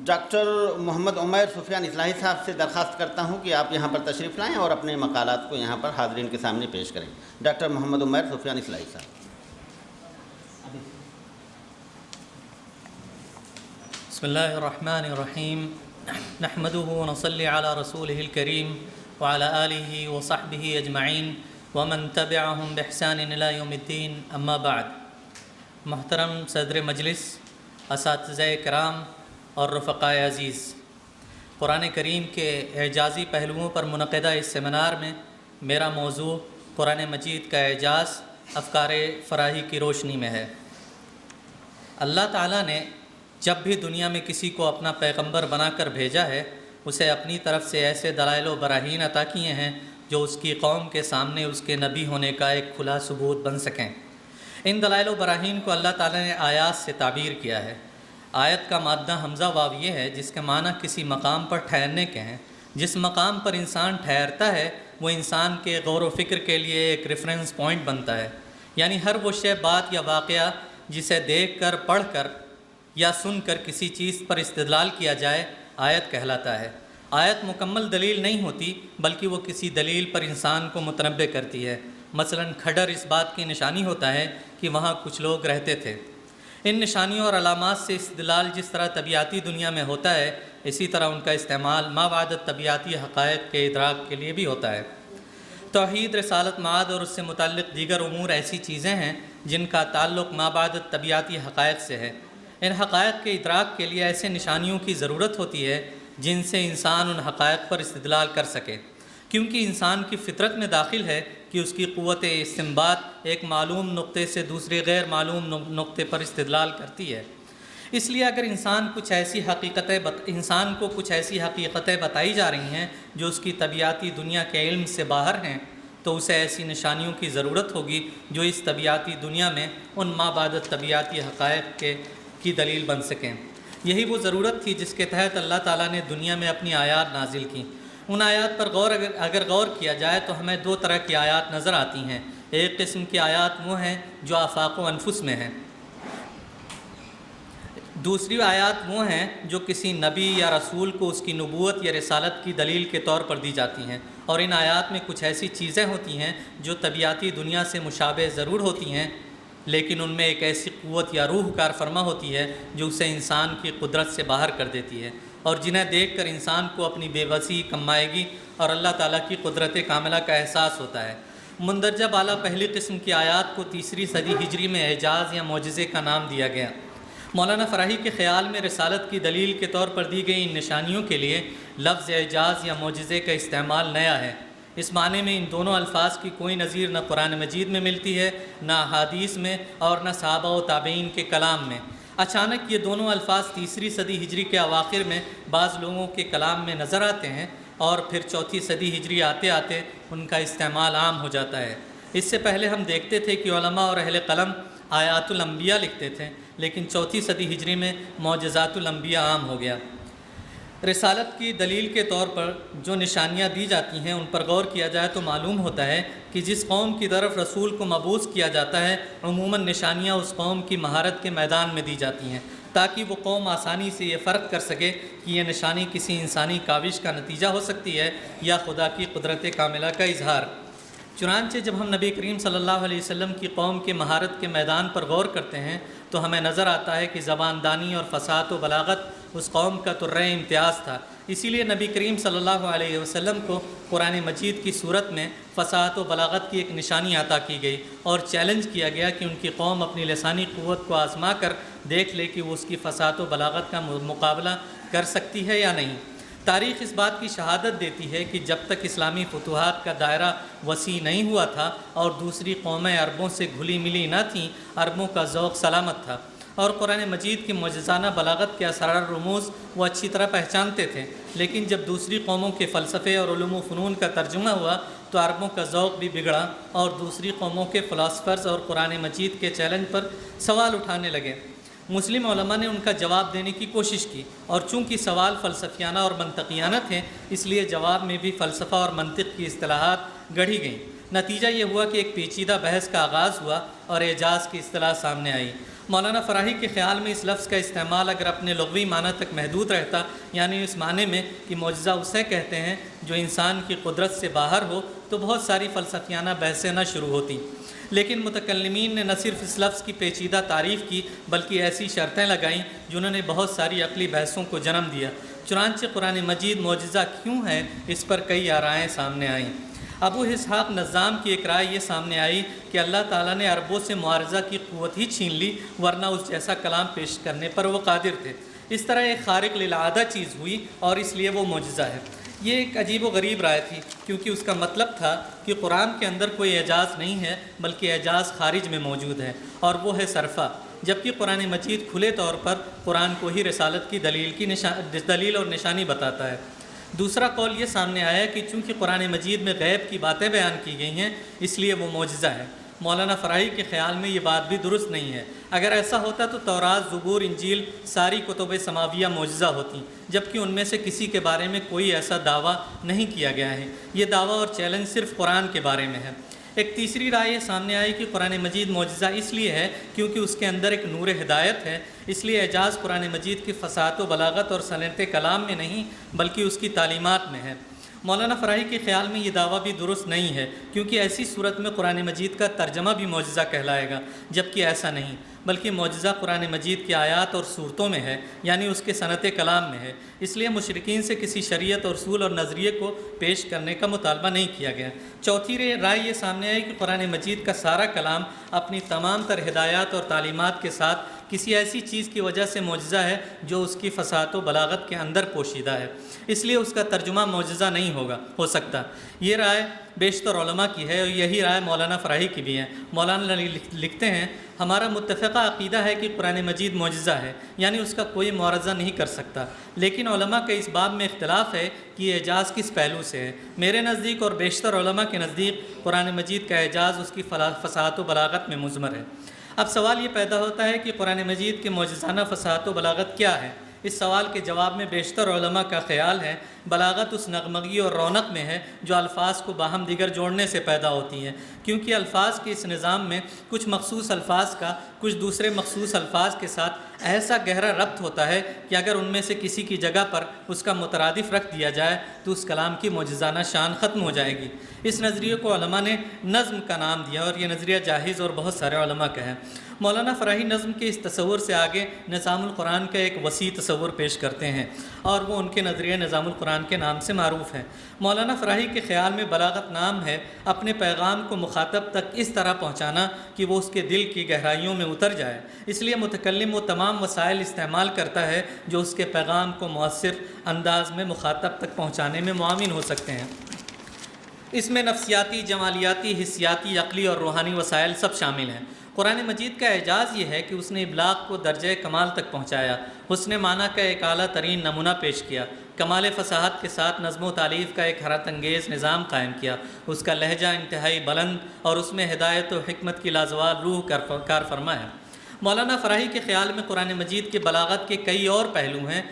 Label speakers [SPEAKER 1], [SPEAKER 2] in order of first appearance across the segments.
[SPEAKER 1] Doctor محمد عمیر سفیان اصلاحی صاحب سے درخواست کرتا ہوں کہ آپ یہاں پر تشریف لائیں اور اپنے مقالات کو یہاں پر حاضرین کے سامنے پیش کریں۔ ڈاکٹر محمد عمیر سفیان اصلاحی صاحب۔
[SPEAKER 2] بسم اللہ الرحمن الرحیم، نحمده ونصلی علی رسولہ الکریم وعلی آلہ وصحبہ اجمعین ومن تبعهم بإحسان الی یوم الدین، اما بعد۔ محترم صدر مجلس، اساتذہ کرام اور رفقائے عزیز، قرآن کریم کے اعجازی پہلوؤں پر منعقدہ اس سیمینار میں میرا موضوع قرآن مجید کا اعجاز افکار فراہی کی روشنی میں ہے۔ اللہ تعالیٰ نے جب بھی دنیا میں کسی کو اپنا پیغمبر بنا کر بھیجا ہے، اسے اپنی طرف سے ایسے دلائل و براہین عطا کیے ہیں جو اس کی قوم کے سامنے اس کے نبی ہونے کا ایک کھلا ثبوت بن سکیں۔ ان دلائل و براہین کو اللہ تعالیٰ نے آیات سے تعبیر کیا ہے۔ آیت کا مادہ حمزہ واو یہ ہے جس کے معنی کسی مقام پر ٹھہرنے کے ہیں۔ جس مقام پر انسان ٹھہرتا ہے وہ انسان کے غور و فکر کے لیے ایک ریفرنس پوائنٹ بنتا ہے، یعنی ہر وہ شے، بات یا واقعہ جسے دیکھ کر، پڑھ کر یا سن کر کسی چیز پر استدلال کیا جائے، آیت کہلاتا ہے۔ آیت مکمل دلیل نہیں ہوتی بلکہ وہ کسی دلیل پر انسان کو متنبع کرتی ہے۔ مثلا کھڈر اس بات کی نشانی ہوتا ہے کہ وہاں کچھ لوگ رہتے تھے۔ ان نشانیوں اور علامات سے استدلال جس طرح طبیعتی دنیا میں ہوتا ہے، اسی طرح ان کا استعمال ما بعد طبیعتی حقائق کے ادراک کے لیے بھی ہوتا ہے۔ توحید، رسالت، معاد اور اس سے متعلق دیگر امور ایسی چیزیں ہیں جن کا تعلق ما بعد طبیعتی حقائق سے ہے۔ ان حقائق کے ادراک کے لیے ایسے نشانیوں کی ضرورت ہوتی ہے جن سے انسان ان حقائق پر استدلال کر سکے، کیونکہ انسان کی فطرت میں داخل ہے کہ اس کی قوت استنباط ایک معلوم نقطے سے دوسرے غیر معلوم نقطے پر استدلال کرتی ہے۔ اس لیے اگر انسان کو کچھ ایسی حقیقتیں بتائی جا رہی ہیں جو اس کی طبیعتی دنیا کے علم سے باہر ہیں، تو اسے ایسی نشانیوں کی ضرورت ہوگی جو اس طبیعتی دنیا میں ان ما بعد طبیعتی حقائق کی دلیل بن سکیں۔ یہی وہ ضرورت تھی جس کے تحت اللہ تعالیٰ نے دنیا میں اپنی آیات نازل کی۔ ان آیات پر اگر غور کیا جائے تو ہمیں دو طرح کی آیات نظر آتی ہیں۔ ایک قسم کی آیات وہ ہیں جو آفاق و انفس میں ہیں، دوسری آیات وہ ہیں جو کسی نبی یا رسول کو اس کی نبوت یا رسالت کی دلیل کے طور پر دی جاتی ہیں، اور ان آیات میں کچھ ایسی چیزیں ہوتی ہیں جو طبیعتی دنیا سے مشابہ ضرور ہوتی ہیں، لیکن ان میں ایک ایسی قوت یا روح کار فرما ہوتی ہے جو اسے انسان کی قدرت سے باہر کر دیتی ہے، اور جنہیں دیکھ کر انسان کو اپنی بے بسی، کم مائگی اور اللہ تعالیٰ کی قدرت کاملہ کا احساس ہوتا ہے۔ مندرجہ بالا پہلی قسم کی آیات کو تیسری صدی ہجری میں اعجاز یا معجزے کا نام دیا گیا۔ مولانا فراہی کے خیال میں رسالت کی دلیل کے طور پر دی گئی ان نشانیوں کے لیے لفظ اعجاز یا معجزے کا استعمال نیا ہے۔ اس معنی میں ان دونوں الفاظ کی کوئی نظیر نہ قرآن مجید میں ملتی ہے، نہ احادیث میں، اور نہ صحابہ و تابعین کے کلام میں۔ اچانک یہ دونوں الفاظ تیسری صدی ہجری کے اواخر میں بعض لوگوں کے کلام میں نظر آتے ہیں، اور پھر چوتھی صدی ہجری آتے آتے ان کا استعمال عام ہو جاتا ہے۔ اس سے پہلے ہم دیکھتے تھے کہ علماء اور اہل قلم آیات الانبیاء لکھتے تھے، لیکن چوتھی صدی ہجری میں معجزات الانبیاء عام ہو گیا۔ رسالت کی دلیل کے طور پر جو نشانیاں دی جاتی ہیں ان پر غور کیا جائے تو معلوم ہوتا ہے کہ جس قوم کی طرف رسول کو مبعوث کیا جاتا ہے، عموماً نشانیاں اس قوم کی مہارت کے میدان میں دی جاتی ہیں، تاکہ وہ قوم آسانی سے یہ فرق کر سکے کہ یہ نشانی کسی انسانی کاوش کا نتیجہ ہو سکتی ہے یا خدا کی قدرت کاملہ کا اظہار۔ چنانچہ جب ہم نبی کریم صلی اللہ علیہ وسلم کی قوم کے مہارت کے میدان پر غور کرتے ہیں تو ہمیں نظر آتا ہے کہ زبان دانی اور فصاحت و بلاغت اس قوم کا طرۂ امتیاز تھا۔ اسی لیے نبی کریم صلی اللہ علیہ وسلم کو قرآن مجید کی صورت میں فصاحت و بلاغت کی ایک نشانی عطا کی گئی، اور چیلنج کیا گیا کہ ان کی قوم اپنی لسانی قوت کو آزما کر دیکھ لے کہ وہ اس کی فصاحت و بلاغت کا مقابلہ کر سکتی ہے یا نہیں۔ تاریخ اس بات کی شہادت دیتی ہے کہ جب تک اسلامی فتوحات کا دائرہ وسیع نہیں ہوا تھا اور دوسری قومیں عربوں سے گھلی ملی نہ تھیں، عربوں کا ذوق سلامت تھا، اور قرآن مجید کی معجزانہ بلاغت کے اسرار رموز وہ اچھی طرح پہچانتے تھے۔ لیکن جب دوسری قوموں کے فلسفے اور علوم و فنون کا ترجمہ ہوا تو عربوں کا ذوق بھی بگڑا، اور دوسری قوموں کے فلاسفرز اور قرآن مجید کے چیلنج پر سوال اٹھانے لگے۔ مسلم علماء نے ان کا جواب دینے کی کوشش کی، اور چونکہ سوال فلسفیانہ اور منطقیانہ تھے، اس لیے جواب میں بھی فلسفہ اور منطق کی اصطلاحات گڑھی گئیں۔ نتیجہ یہ ہوا کہ ایک پیچیدہ بحث کا آغاز ہوا اور اعجاز کی اصطلاح سامنے آئی۔ مولانا فراہی کے خیال میں اس لفظ کا استعمال اگر اپنے لغوی معنی تک محدود رہتا، یعنی اس معنی میں کہ معجزہ اسے کہتے ہیں جو انسان کی قدرت سے باہر ہو، تو بہت ساری فلسفیانہ بحثیں نہ شروع ہوتی۔ لیکن متکلمین نے نہ صرف اس لفظ کی پیچیدہ تعریف کی بلکہ ایسی شرطیں لگائیں جنہوں نے بہت ساری عقلی بحثوں کو جنم دیا۔ چنانچہ قرآن مجید معجزہ کیوں ہے، اس پر کئی آرائیں سامنے آئیں۔ ابو اسحاق نظام کی ایک رائے یہ سامنے آئی کہ اللہ تعالیٰ نے عربوں سے معارضہ کی قوت ہی چھین لی، ورنہ اس جیسا کلام پیش کرنے پر وہ قادر تھے۔ اس طرح ایک خارق للعادہ چیز ہوئی اور اس لیے وہ معجزہ ہے۔ یہ ایک عجیب و غریب رائے تھی، کیونکہ اس کا مطلب تھا کہ قرآن کے اندر کوئی اعجاز نہیں ہے بلکہ اعجاز خارج میں موجود ہے، اور وہ ہے صرفہ، جبکہ قرآن مجید کھلے طور پر قرآن کو ہی رسالت کی دلیل اور نشانی بتاتا ہے۔ دوسرا قول یہ سامنے آیا کہ چونکہ قرآن مجید میں غیب کی باتیں بیان کی گئی ہیں اس لیے وہ معجزہ ہے۔ مولانا فراہی کے خیال میں یہ بات بھی درست نہیں ہے۔ اگر ایسا ہوتا تو تورات، زبور، انجیل ساری کتب سماویہ معجزہ ہوتی، جبکہ ان میں سے کسی کے بارے میں کوئی ایسا دعویٰ نہیں کیا گیا ہے۔ یہ دعویٰ اور چیلنج صرف قرآن کے بارے میں ہے۔ ایک تیسری رائے یہ سامنے آئی کہ قرآن مجید معجزہ اس لیے ہے کیونکہ اس کے اندر ایک نور ہدایت ہے، اس لیے اعجاز قرآن مجید کی فصاحت و بلاغت اور صنعت کلام میں نہیں بلکہ اس کی تعلیمات میں ہے۔ مولانا فراہی کے خیال میں یہ دعویٰ بھی درست نہیں ہے، کیونکہ ایسی صورت میں قرآن مجید کا ترجمہ بھی معجزہ کہلائے گا، جبکہ ایسا نہیں، بلکہ معجزہ قرآن مجید کی آیات اور صورتوں میں ہے، یعنی اس کے صنعت کلام میں ہے۔ اس لیے مشرکین سے کسی شریعت اور اصول اور نظریے کو پیش کرنے کا مطالبہ نہیں کیا گیا۔ چوتھی رائے یہ سامنے آئی کہ قرآن مجید کا سارا کلام اپنی تمام تر ہدایات اور تعلیمات کے ساتھ کسی ایسی چیز کی وجہ سے معجزہ ہے جو اس کی فصاحت و بلاغت کے اندر پوشیدہ ہے، اس لیے اس کا ترجمہ معجزہ نہیں ہو سکتا۔ یہ رائے بیشتر علماء کی ہے اور یہی رائے مولانا فراہی کی بھی ہے۔ مولانا لکھتے ہیں، ہمارا متفقہ عقیدہ ہے کہ قرآن مجید معجزہ ہے، یعنی اس کا کوئی معارضہ نہیں کر سکتا، لیکن علماء کے اس باب میں اختلاف ہے کہ یہ اعجاز کس پہلو سے ہے۔ میرے نزدیک اور بیشتر علماء کے نزدیک قرآن مجید کا اعجاز اس کی فصاحت و بلاغت میں مضمر ہے۔ اب سوال یہ پیدا ہوتا ہے کہ قرآن مجید کی معجزانہ فصاحت و بلاغت کیا ہے؟ اس سوال کے جواب میں بیشتر علماء کا خیال ہے بلاغت اس نغمگی اور رونق میں ہے جو الفاظ کو باہم دیگر جوڑنے سے پیدا ہوتی ہیں، کیونکہ الفاظ کے اس نظام میں کچھ مخصوص الفاظ کا کچھ دوسرے مخصوص الفاظ کے ساتھ ایسا گہرا ربط ہوتا ہے کہ اگر ان میں سے کسی کی جگہ پر اس کا مترادف رکھ دیا جائے تو اس کلام کی معجزانہ شان ختم ہو جائے گی۔ اس نظریے کو علماء نے نظم کا نام دیا اور یہ نظریہ جاہز اور بہت سارے علماء کا ہے۔ مولانا فراہی نظم کے اس تصور سے آگے نظام القرآن کا ایک وسیع تصور پیش کرتے ہیں اور وہ ان کے نظریہ نظام القرآن کے نام سے معروف ہے۔ مولانا فراہی کے خیال میں بلاغت نام ہے اپنے پیغام کو مخاطب تک اس طرح پہنچانا کہ وہ اس کے دل کی گہرائیوں میں اتر جائے، اس لیے متکلم وہ تمام وسائل استعمال کرتا ہے جو اس کے پیغام کو مؤثر انداز میں مخاطب تک پہنچانے میں معاون ہو سکتے ہیں۔ اس میں نفسیاتی، جمالیاتی، حسیاتی، عقلی اور روحانی وسائل سب شامل ہیں۔ قرآن مجید کا اعجاز یہ ہے کہ اس نے ابلاغ کو درجہ کمال تک پہنچایا، حسن معنی کا ایک اعلیٰ ترین نمونہ پیش کیا، کمال فصاحت کے ساتھ نظم و تالیف کا ایک حیرت انگیز نظام قائم کیا، اس کا لہجہ انتہائی بلند اور اس میں ہدایت و حکمت کی لازوال روح کار فرما ہے۔ مولانا فراہی کے خیال میں قرآن مجید کے بلاغت کے کئی اور پہلو ہیں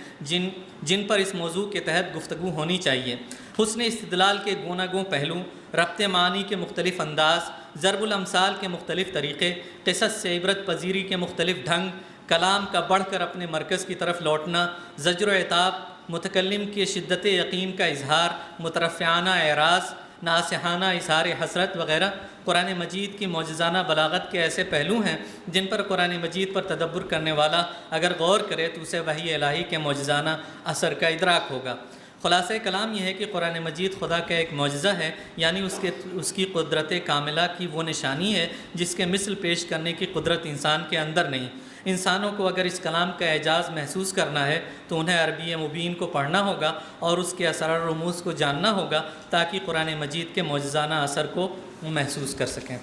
[SPEAKER 2] جن پر اس موضوع کے تحت گفتگو ہونی چاہیے۔ حسن استدلال کے گوناگوں پہلو، ربط معانی کے مختلف انداز، ضرب الامثال کے مختلف طریقے، قصص سے عبرت پذیری کے مختلف ڈھنگ، کلام کا بڑھ کر اپنے مرکز کی طرف لوٹنا، زجر و عتاب، متکلم کی شدت یقین کا اظہار، مترفعانہ اعراض، ناصحانہ اظہار حسرت وغیرہ قرآن مجید کی معجزانہ بلاغت کے ایسے پہلو ہیں جن پر قرآن مجید پر تدبر کرنے والا اگر غور کرے تو اسے وحی الہی کے معجزانہ اثر کا ادراک ہوگا۔ خلاصہ کلام یہ ہے کہ قرآن مجید خدا کا ایک معجزہ ہے، یعنی اس کی قدرت کاملہ کی وہ نشانی ہے جس کے مثل پیش کرنے کی قدرت انسان کے اندر نہیں۔ انسانوں کو اگر اس کلام کا اعجاز محسوس کرنا ہے تو انہیں عربی مبین کو پڑھنا ہوگا اور اس کے اثر و رموز کو جاننا ہوگا تاکہ قرآن مجید کے معجزانہ اثر کو محسوس کر سکیں۔